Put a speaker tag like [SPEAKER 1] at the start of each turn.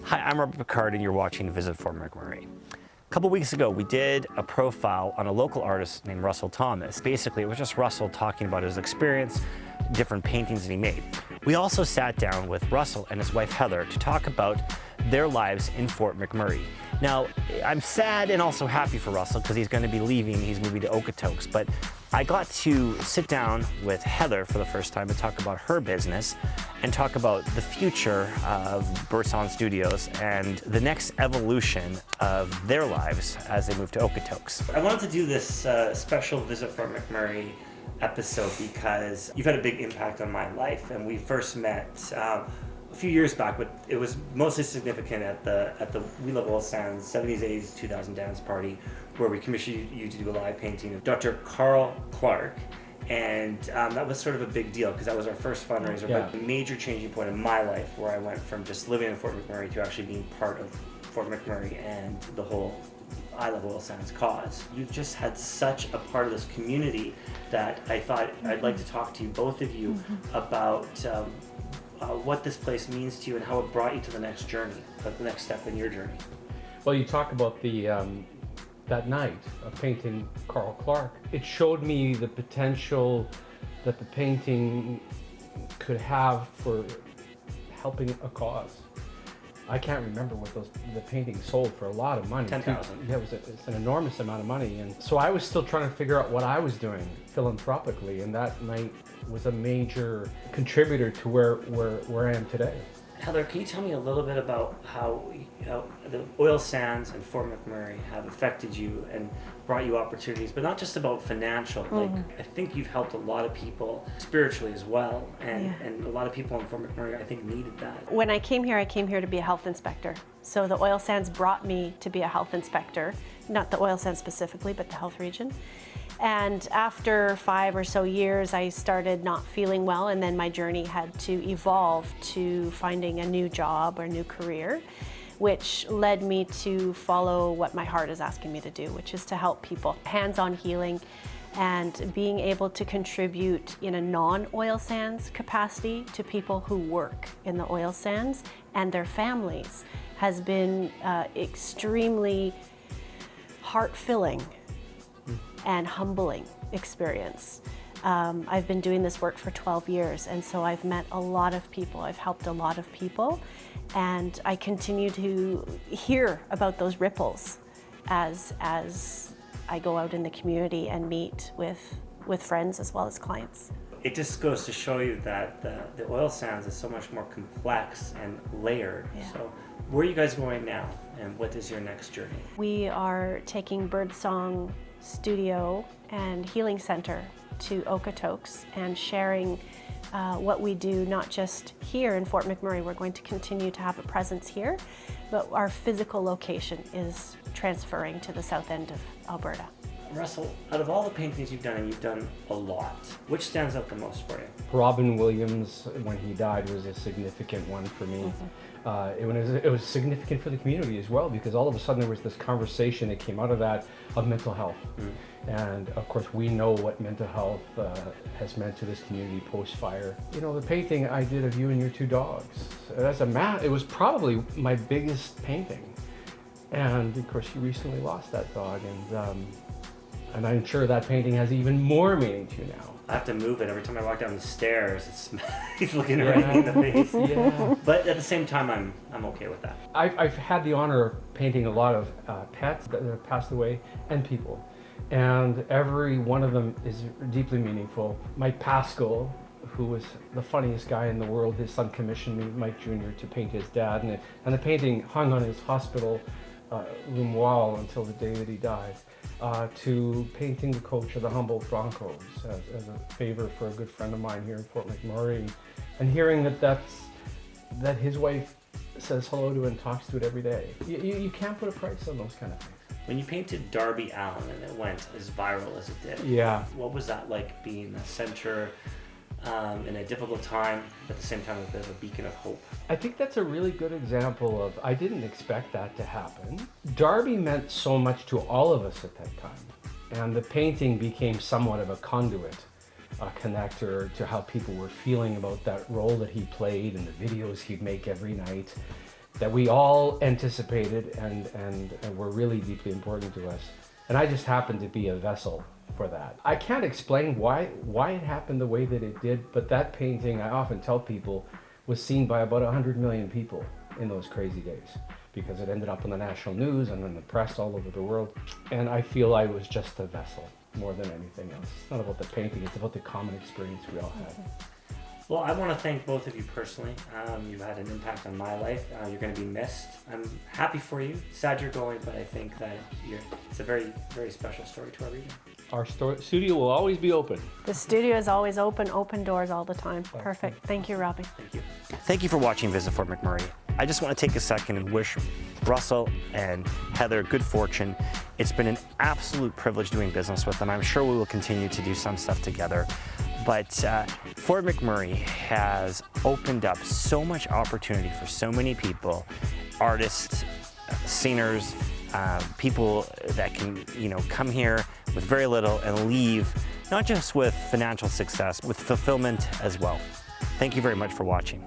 [SPEAKER 1] Hi, I'm Robert Picard and you're watching Visit Fort McMurray. A couple weeks ago, we did a profile on a local artist named Russell Thomas. Basically, it was just Russell talking about his experience, different paintings that he made. We also sat down with Russell and his wife Heather to talk about their lives in Fort McMurray. Now, I'm sad and also happy for Russell because he's going to be leaving. He's moving to Okotoks, but I got to sit down with Heather for the first time and talk about her business and talk about the future of Birdsong Studios and the next evolution of their lives as they move to Okotoks. I wanted to do this special Visit Fort McMurray episode because you've had a big impact on my life, and we first met a few years back, but it was mostly significant at the We Love Oil Sands 70s, 80s, 2000 dance party, where we commissioned you to do a live painting of Dr. Carl Clark. And that was sort of a big deal because that was our first fundraiser, but a major changing point in my life where I went from just living in Fort McMurray to actually being part of Fort McMurray and the whole I Love Oil Sands cause. You've just had such a part of this community that I thought I'd like to talk to you, both of you, about what this place means to you and how it brought you to the next journey, the next step in your journey.
[SPEAKER 2] Well, you talk about the that night of painting Carl Clark. It showed me the potential that the painting could have for helping a cause. I can't remember what the painting sold for. A lot of money.
[SPEAKER 1] 10,000.
[SPEAKER 2] Yeah, it's an enormous amount of money, and so I was still trying to figure out what I was doing philanthropically, and that night was a major contributor to where I am today.
[SPEAKER 1] Heather, can you tell me a little bit about how the oil sands and Fort McMurray have affected you and brought you opportunities, but not just about financial. Like, I think you've helped a lot of people spiritually as well, and a lot of people in Fort McMurray, I think, needed that.
[SPEAKER 3] When I came here to be a health inspector. So the oil sands brought me to be a health inspector, not the oil sands specifically, but the health region. And after 5 or so years, I started not feeling well, and then my journey had to evolve to finding a new job or new career, which led me to follow what my heart is asking me to do, which is to help people. Hands-on healing and being able to contribute in a non-oil sands capacity to people who work in the oil sands and their families has been extremely heart-filling and humbling experience. I've been doing this work for 12 years, and so I've met a lot of people, I've helped a lot of people, and I continue to hear about those ripples as I go out in the community and meet with friends as well as clients.
[SPEAKER 1] It just goes to show you that the oil sands is so much more complex and layered.
[SPEAKER 3] Yeah.
[SPEAKER 1] So where are you guys going now, and what is your next journey?
[SPEAKER 3] We are taking Birdsong Studio and Healing Center to Okotoks and sharing what we do, not just here in Fort McMurray. We're going to continue to have a presence here, but our physical location is transferring to the south end of Alberta.
[SPEAKER 1] Russell, out of all the paintings you've done, and you've done a lot, which stands out the most for you?
[SPEAKER 2] Robin Williams, when he died, was a significant one for me. It was significant for the community as well, because all of a sudden there was this conversation that came out of that of mental health. And of course we know what mental health has meant to this community post-fire. You know, the painting I did of you and your 2 dogs, it was probably my biggest painting. And of course you recently lost that dog, and I'm sure that painting has even more meaning to you now.
[SPEAKER 1] I have to move it every time I walk down the stairs. He's looking right at me in the face. But at the same time, I'm okay with that.
[SPEAKER 2] I've had the honor of painting a lot of pets that have passed away and people, and every one of them is deeply meaningful. Mike Pascal, who was the funniest guy in the world, his son commissioned me, Mike Jr., to paint his dad, and the painting hung on his hospital room wall until the day that he died. To painting the coach of the Humboldt Broncos as a favor for a good friend of mine here in Fort McMurray, and hearing that his wife says hello to and talks to it every day. You can't put a price on those kind of things.
[SPEAKER 1] When you painted Darby Allen and it went as viral as it did, what was that like, being the center in a difficult time, but at the same time a bit of a beacon of hope?
[SPEAKER 2] I think that's a really good example of, I didn't expect that to happen. Darby meant so much to all of us at that time, and the painting became somewhat of a conduit, a connector to how people were feeling about that role that he played and the videos he'd make every night. that we all anticipated and were really deeply important to us. And I just happened to be a vessel for that. I can't explain why it happened the way that it did, but that painting, I often tell people, was seen by about 100 million people in those crazy days, because it ended up in the national news and in the press all over the world. And I feel I was just a vessel more than anything else. It's not about the painting, it's about the common experience we all had.
[SPEAKER 1] Well, I want to thank both of you personally. You've had an impact on my life. You're going to be missed. I'm happy for you. Sad you're going, but I think that it's a very, very special story to our region.
[SPEAKER 2] Our studio will always be open.
[SPEAKER 3] The studio is always open doors all the time. Perfect. Thank you, Robbie.
[SPEAKER 1] Thank you. Thank you for watching Visit Fort McMurray. I just want to take a second and wish Russell and Heather good fortune. It's been an absolute privilege doing business with them. I'm sure we will continue to do some stuff together. But Fort McMurray has opened up so much opportunity for so many people, artists, singers, people that can, come here with very little and leave, not just with financial success, with fulfillment as well. Thank you very much for watching.